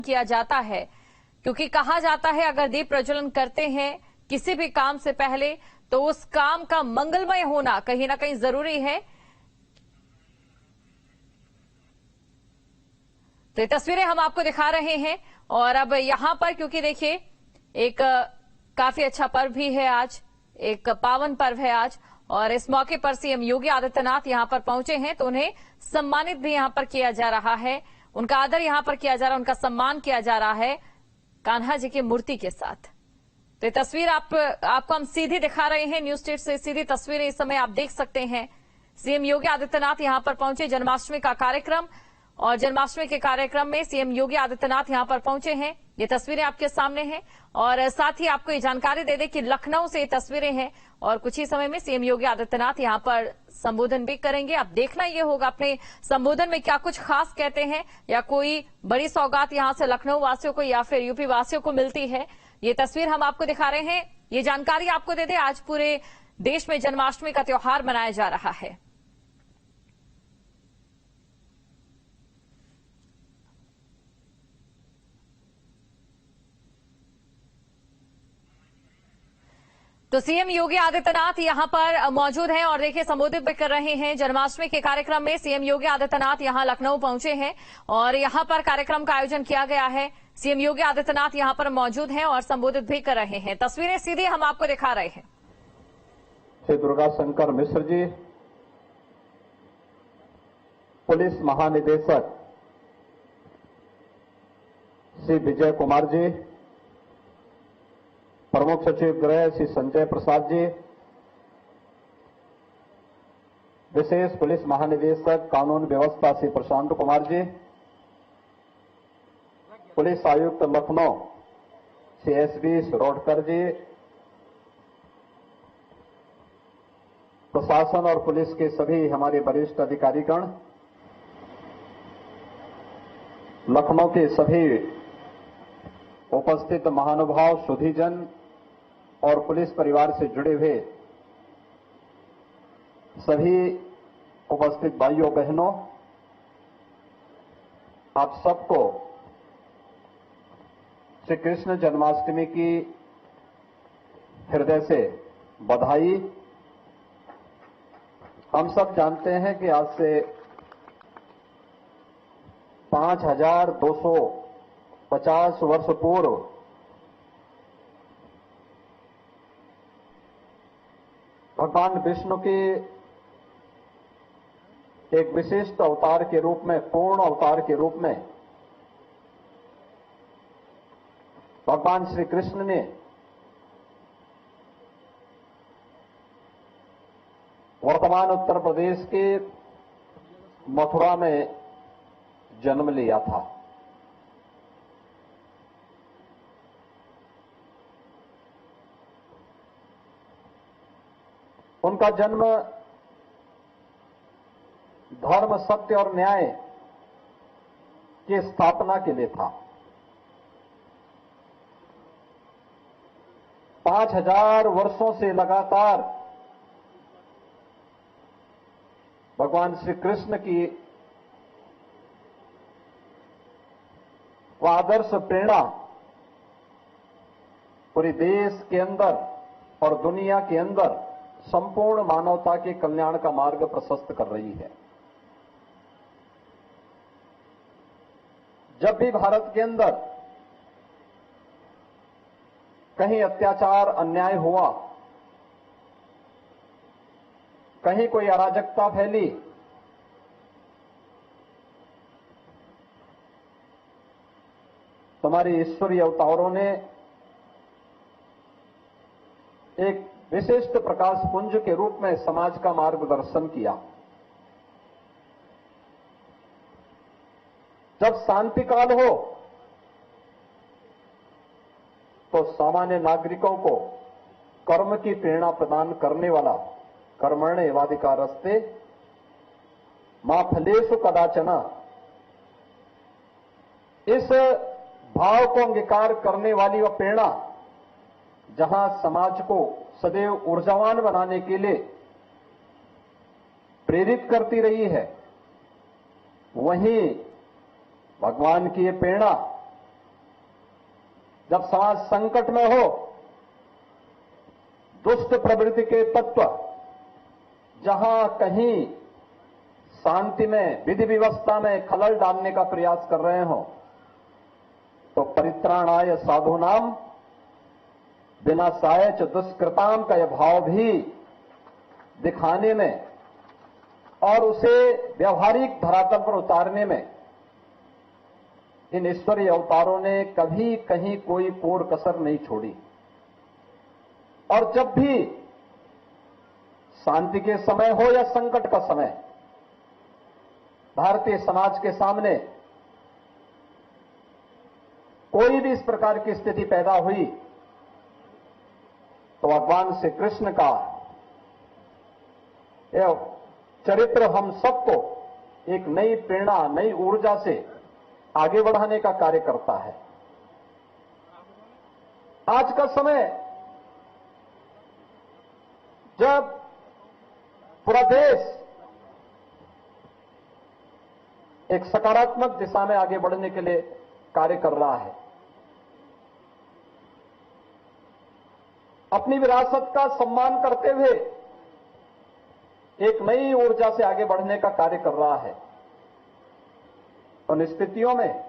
किया जाता है, क्योंकि कहा जाता है अगर दीप प्रज्वलन करते हैं किसी भी काम से पहले तो उस काम का मंगलमय होना कहीं ना कहीं जरूरी है। तो ये तस्वीरें हम आपको दिखा रहे हैं। और अब यहां पर क्योंकि देखिए एक काफी अच्छा पर्व भी है आज, एक पावन पर्व है आज, और इस मौके पर सीएम योगी आदित्यनाथ यहां पर पहुंचे हैं तो उन्हें सम्मानित भी यहां पर किया जा रहा है, उनका आदर यहां पर किया जा रहा है, उनका सम्मान किया जा रहा है कान्हा जी की मूर्ति के साथ। तो ये तस्वीर आपको हम सीधी दिखा रहे हैं, न्यूज स्टेट से सीधी तस्वीरें इस समय आप देख सकते हैं। सीएम योगी आदित्यनाथ यहां पर पहुंचे, जन्माष्टमी का कार्यक्रम, और जन्माष्टमी के कार्यक्रम में सीएम योगी आदित्यनाथ यहां पर पहुंचे हैं। ये तस्वीरें आपके सामने हैं और साथ ही आपको ये जानकारी दे दें कि लखनऊ से ये तस्वीरें हैं और कुछ ही समय में सीएम योगी आदित्यनाथ यहां पर संबोधन भी करेंगे। अब देखना ये होगा अपने संबोधन में क्या कुछ खास कहते हैं या कोई बड़ी सौगात यहां से लखनऊ वासियों को या फिर यूपी वासियों को मिलती है। ये तस्वीर हम आपको दिखा रहे हैं। ये जानकारी आपको दे दें, आज पूरे देश में जन्माष्टमी का त्योहार मनाया जा रहा है। तो सीएम योगी आदित्यनाथ यहां पर मौजूद हैं और देखिए संबोधित भी कर रहे हैं। जन्माष्टमी के कार्यक्रम में सीएम योगी आदित्यनाथ यहां लखनऊ पहुंचे हैं और यहां पर कार्यक्रम का आयोजन किया गया है। सीएम योगी आदित्यनाथ यहां पर मौजूद हैं और संबोधित भी कर रहे हैं। तस्वीरें सीधे हम आपको दिखा रहे हैं। श्री दुर्गा शंकर मिश्र जी, पुलिस महानिदेशक श्री विजय कुमार जी, प्रमुख सचिव गृह श्री संजय प्रसाद जी, विशेष पुलिस महानिदेशक कानून व्यवस्था श्री प्रशांत कुमार जी, पुलिस आयुक्त लखनऊ श्री एसबी शिरोडकर जी, प्रशासन और पुलिस के सभी हमारे वरिष्ठ अधिकारीगण, लखनऊ के सभी उपस्थित महानुभाव, सुधीजन और पुलिस परिवार से जुड़े हुए सभी उपस्थित भाइयों बहनों, आप सबको श्री कृष्ण जन्माष्टमी की हृदय से बधाई। हम सब जानते हैं कि आज से 5250 वर्ष पूर्व भगवान विष्णु के एक विशिष्ट अवतार के रूप में, पूर्ण अवतार के रूप में भगवान श्री कृष्ण ने वर्तमान उत्तर प्रदेश के मथुरा में जन्म लिया था। उनका जन्म धर्म, सत्य और न्याय की स्थापना के लिए था। 5000 वर्षों से लगातार भगवान श्री कृष्ण की आदर्श प्रेरणा पूरे देश के अंदर और दुनिया के अंदर संपूर्ण मानवता के कल्याण का मार्ग प्रशस्त कर रही है। जब भी भारत के अंदर कहीं अत्याचार, अन्याय हुआ, कहीं कोई अराजकता फैली, तुम्हारे ईश्वरीय अवतारों ने एक विशिष्ट प्रकाश पुंज के रूप में समाज का मार्गदर्शन किया। जब शांति काल हो तो सामान्य नागरिकों को कर्म की प्रेरणा प्रदान करने वाला कर्मण्येवाधिकारस्ते मा फलेषु कदाचन, इस भाव को अंगीकार करने वाली वह प्रेरणा जहां समाज को सदैव ऊर्जावान बनाने के लिए प्रेरित करती रही है, वहीं भगवान की ये प्रेरणा जब समाज संकट में हो, दुष्ट प्रवृत्ति के तत्व जहां कहीं शांति में, विधि व्यवस्था में खलल डालने का प्रयास कर रहे हो, तो परित्राणाय साधूनाम विनाशाय च दुष्कृताम का यह भाव भी दिखाने में और उसे व्यवहारिक धरातल पर उतारने में इन ईश्वरीय अवतारों ने कभी कहीं कोई कोर कसर नहीं छोड़ी। और जब भी शांति के समय हो या संकट का समय, भारतीय समाज के सामने कोई भी इस प्रकार की स्थिति पैदा हुई तो भगवान श्री कृष्ण का यह चरित्र हम सबको एक नई प्रेरणा, नई ऊर्जा से आगे बढ़ाने का कार्य करता है। आज का समय जब पूरा देश एक सकारात्मक दिशा में आगे बढ़ने के लिए कार्य कर रहा है, अपनी विरासत का सम्मान करते हुए एक नई ऊर्जा से आगे बढ़ने का कार्य कर रहा है, उन स्थितियों में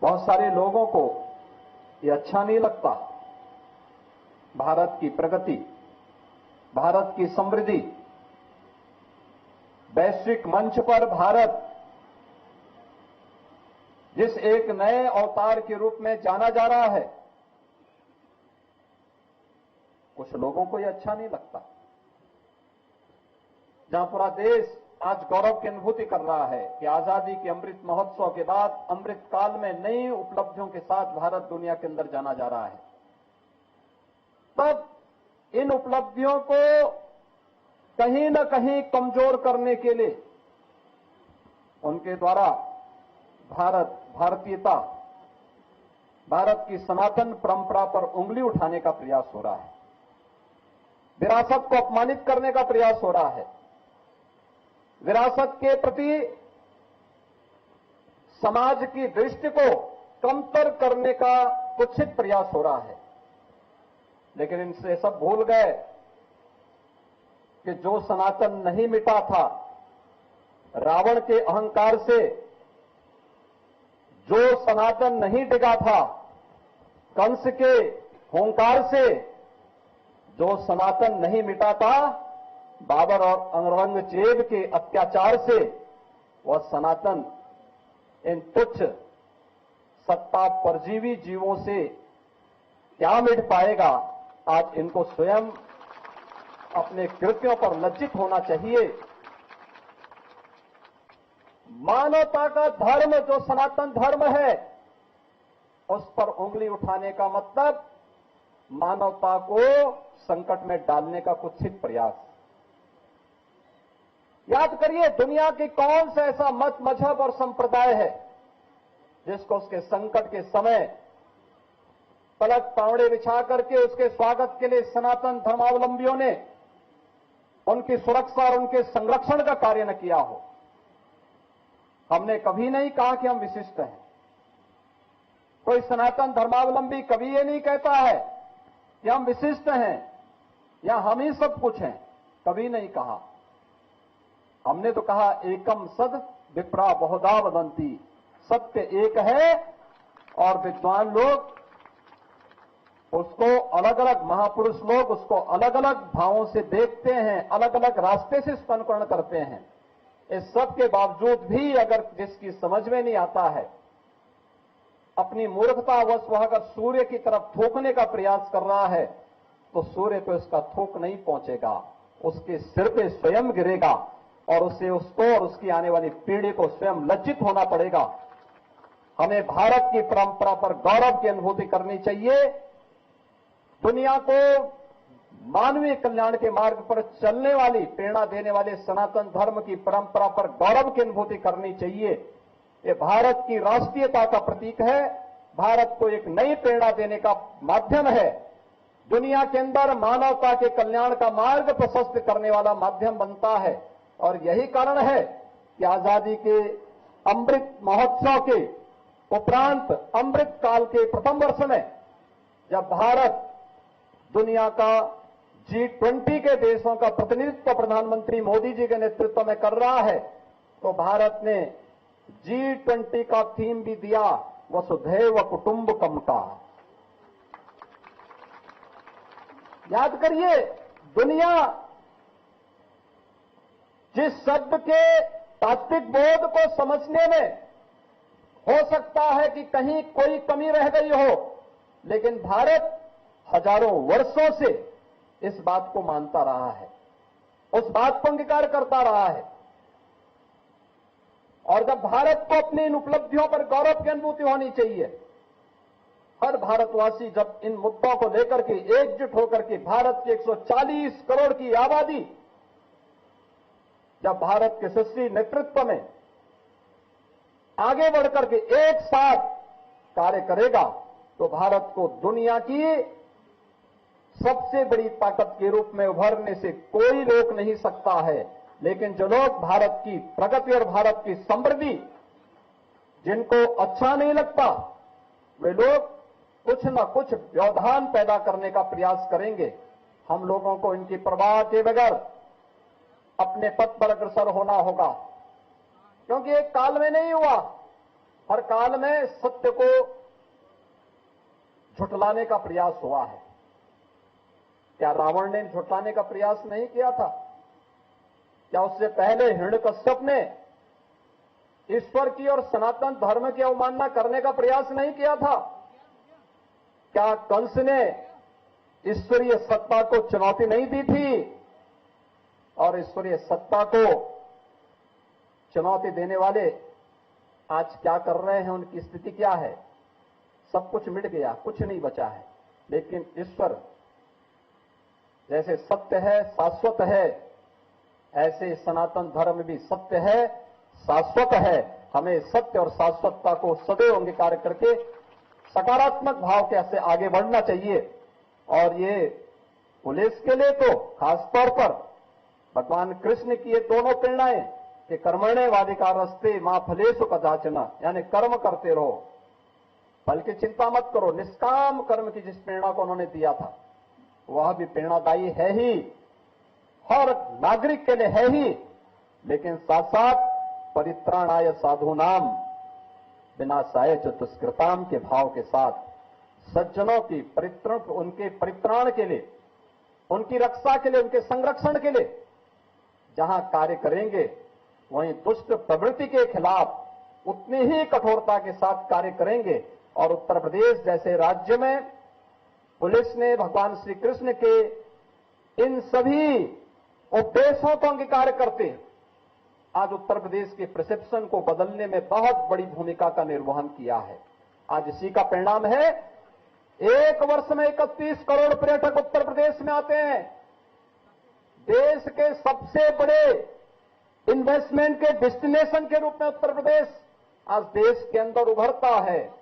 बहुत सारे लोगों को यह अच्छा नहीं लगता। भारत की प्रगति, भारत की समृद्धि, वैश्विक मंच पर भारत जिस एक नए अवतार के रूप में जाना जा रहा है, कुछ लोगों को यह अच्छा नहीं लगता। जहां पूरा देश आज गौरव की अनुभूति कर रहा है कि आजादी के अमृत महोत्सव के बाद अमृत काल में नई उपलब्धियों के साथ भारत दुनिया के अंदर जाना जा रहा है, तब इन उपलब्धियों को कहीं न कहीं कमजोर करने के लिए उनके द्वारा भारत, भारतीयता, भारत की सनातन परंपरा पर उंगली उठाने का प्रयास हो रहा है, विरासत को अपमानित करने का प्रयास हो रहा है, विरासत के प्रति समाज की दृष्टि को कमतर करने का कुत्सित प्रयास हो रहा है। लेकिन इनसे सब भूल गए कि जो सनातन नहीं मिटा था, रावण के अहंकार से जो सनातन नहीं टिका था, कंस के हुंकार से जो सनातन नहीं मिटा था, बाबर और औरंगजेब के अत्याचार से वह सनातन इन तुच्छ सत्ता परजीवी जीवों से क्या मिट पाएगा। आज इनको स्वयं अपने कृत्यों पर लज्जित होना चाहिए। मानवता का धर्म जो सनातन धर्म है, उस पर उंगली उठाने का मतलब मानवता को संकट में डालने का कुत्सित प्रयास। याद करिए, दुनिया की कौन सा ऐसा मत, मजहब और संप्रदाय है जिसको उसके संकट के समय पलक पावड़े बिछा करके उसके स्वागत के लिए सनातन धर्मावलंबियों ने उनकी सुरक्षा और उनके संरक्षण का कार्य न किया हो। हमने कभी नहीं कहा कि हम विशिष्ट हैं। कोई सनातन धर्मावलंबी कभी ये नहीं कहता है कि हम विशिष्ट हैं या हम ही सब कुछ हैं, कभी नहीं कहा। हमने तो कहा एकम सद विप्रा बहुधा वदंती, सत्य एक है और विद्वान लोग उसको अलग अलग, महापुरुष लोग उसको अलग अलग भावों से देखते हैं, अलग अलग रास्ते से इसका अनुकरण करते हैं। इस सब के बावजूद भी अगर जिसकी समझ में नहीं आता है, अपनी मूर्खतावश वह अगर सूर्य की तरफ थूकने का प्रयास कर रहा है, तो सूर्य पे उसका थूक नहीं पहुंचेगा, उसके सिर पे स्वयं गिरेगा और उसे, उसको और उसकी आने वाली पीढ़ी को स्वयं लज्जित होना पड़ेगा। हमें भारत की परंपरा पर गौरव की अनुभूति करनी चाहिए। दुनिया को मानवीय कल्याण के मार्ग पर चलने वाली, प्रेरणा देने वाले सनातन धर्म की परंपरा पर गौरव की अनुभूति करनी चाहिए। ये भारत की राष्ट्रीयता का प्रतीक है, भारत को एक नई प्रेरणा देने का माध्यम है, दुनिया के अंदर मानवता के कल्याण का मार्ग प्रशस्त करने वाला माध्यम बनता है। और यही कारण है कि आजादी के अमृत महोत्सव के उपरांत अमृत काल के प्रथम वर्ष में जब भारत दुनिया का G20 के देशों का प्रतिनिधित्व प्रधानमंत्री मोदी जी के नेतृत्व में कर रहा है, तो भारत ने G20 का थीम भी दिया वसुधैव कुटुंबकम का। याद करिए, दुनिया जिस शब्द के तात्विक बोध को समझने में हो सकता है कि कहीं कोई कमी रह गई हो, लेकिन भारत हजारों वर्षों से इस बात को मानता रहा है, उस बात को अंगीकार करता रहा है। और जब भारत को अपनी इन उपलब्धियों पर गौरव की अनुभूति होनी चाहिए, हर भारतवासी जब इन मुद्दों को लेकर के एकजुट होकर के भारत की 140 करोड़ की आबादी जब भारत के यशस्वी नेतृत्व में आगे बढ़कर के एक साथ कार्य करेगा, तो भारत को दुनिया की सबसे बड़ी ताकत के रूप में उभरने से कोई रोक नहीं सकता है। लेकिन जो लोग भारत की प्रगति और भारत की समृद्धि जिनको अच्छा नहीं लगता, वे लोग कुछ न कुछ व्यवधान पैदा करने का प्रयास करेंगे। हम लोगों को इनकी परवाह के बगैर अपने पथ पर अग्रसर होना होगा, क्योंकि एक काल में नहीं हुआ, हर काल में सत्य को झुठलाने का प्रयास हुआ है। क्या रावण ने झुठलाने का प्रयास नहीं किया था? क्या उससे पहले हिरण्यकश्यप ने ईश्वर की और सनातन धर्म की अवमानना करने का प्रयास नहीं किया था? क्या कंस ने ईश्वरीय सत्ता को चुनौती नहीं दी थी? और ईश्वरीय सत्ता को चुनौती देने वाले आज क्या कर रहे हैं, उनकी स्थिति क्या है? सब कुछ मिट गया, कुछ नहीं बचा है। लेकिन ईश्वर जैसे सत्य है, शाश्वत है, ऐसे सनातन धर्म भी सत्य है, शाश्वत है। हमें सत्य और शाश्वतता को सदैव अंगीकार करके सकारात्मक भाव के से आगे बढ़ना चाहिए। और ये पुलिस के लिए तो खासतौर पर भगवान कृष्ण की ये दोनों प्रेरणाएं कि कर्मण्येवाधिकारस्ते मा फलेषु कदाचन, यानी कर्म करते रहो, फल की चिंता मत करो। निष्काम कर्म की जिस प्रेरणा को उन्होंने दिया था, वह भी प्रेरणादायी है ही, हर नागरिक के लिए है ही, लेकिन साथ साथ परित्राणाय साधूनाम विनाशाय च दुष्कृताम के भाव के साथ सज्जनों की परित्राण, उनके परित्राण के लिए, उनकी रक्षा के लिए, उनके संरक्षण के लिए जहां कार्य करेंगे, वहीं दुष्ट प्रवृत्ति के खिलाफ उतनी ही कठोरता के साथ कार्य करेंगे। और उत्तर प्रदेश जैसे राज्य में पुलिस ने भगवान श्री कृष्ण के इन सभी उपदेशों को अंगीकार करते आज उत्तर प्रदेश के परसेप्शन को बदलने में बहुत बड़ी भूमिका का निर्वहन किया है। आज इसी का परिणाम है, एक वर्ष में 31 करोड़ पर्यटक उत्तर प्रदेश में आते हैं। देश के सबसे बड़े इन्वेस्टमेंट के डेस्टिनेशन के रूप में उत्तर प्रदेश आज देश के अंदर उभरता है।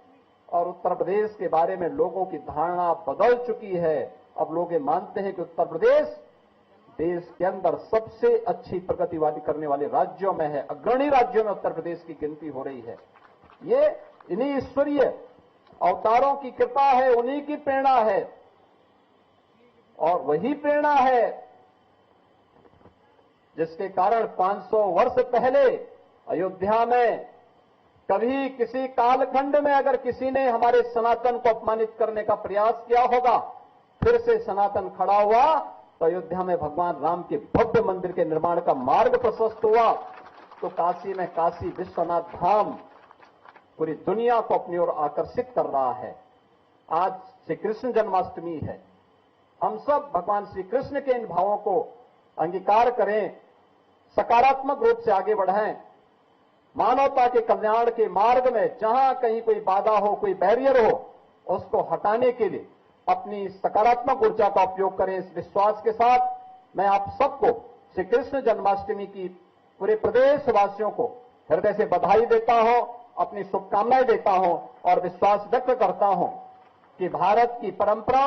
और उत्तर प्रदेश के बारे में लोगों की धारणा बदल चुकी है। अब लोग ये मानते हैं कि उत्तर प्रदेश देश के अंदर सबसे अच्छी प्रगतिवादी करने वाले राज्यों में है, अग्रणी राज्यों में उत्तर प्रदेश की गिनती हो रही है। ये इन्हीं ईश्वरीय अवतारों की कृपा है, उन्हीं की प्रेरणा है। और वही प्रेरणा है जिसके कारण 500 वर्ष पहले अयोध्या में कभी किसी कालखंड में अगर किसी ने हमारे सनातन को अपमानित करने का प्रयास किया होगा, फिर से सनातन खड़ा हुआ, तो अयोध्या में भगवान राम के भव्य मंदिर के निर्माण का मार्ग प्रशस्त हुआ। तो काशी में काशी विश्वनाथ धाम पूरी दुनिया को अपनी ओर आकर्षित कर रहा है। आज श्री कृष्ण जन्माष्टमी है। हम सब भगवान श्री कृष्ण के इन भावों को अंगीकार करें, सकारात्मक रूप से आगे बढ़ें। मानवता के कल्याण के मार्ग में जहां कहीं कोई बाधा हो, कोई बैरियर हो, उसको हटाने के लिए अपनी सकारात्मक ऊर्जा का उपयोग करें। इस विश्वास के साथ मैं आप सबको श्री कृष्ण जन्माष्टमी की पूरे प्रदेशवासियों को हृदय से बधाई देता हूं, अपनी शुभकामनाएं देता हूं और विश्वास व्यक्त करता हूं कि भारत की परंपरा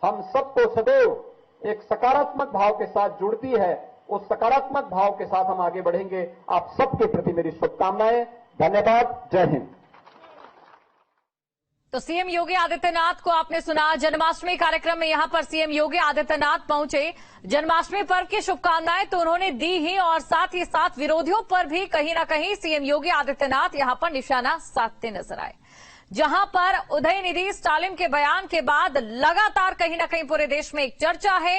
हम सबको सदैव एक सकारात्मक भाव के साथ जुड़ती है। उस सकारात्मक भाव के साथ हम आगे बढ़ेंगे। आप सबके प्रति मेरी शुभकामनाएं। धन्यवाद। जय हिंद। तो सीएम योगी आदित्यनाथ को आपने सुना, जन्माष्टमी कार्यक्रम में यहां पर सीएम योगी आदित्यनाथ पहुंचे। जन्माष्टमी पर्व की शुभकामनाएं तो उन्होंने दी ही, और साथ ही साथ विरोधियों पर भी कहीं ना कहीं सीएम योगी आदित्यनाथ यहां पर निशाना साधते नजर आए। जहां पर उदयनिधि स्टालिन के बयान के बाद लगातार कहीं ना कहीं पूरे देश में एक चर्चा है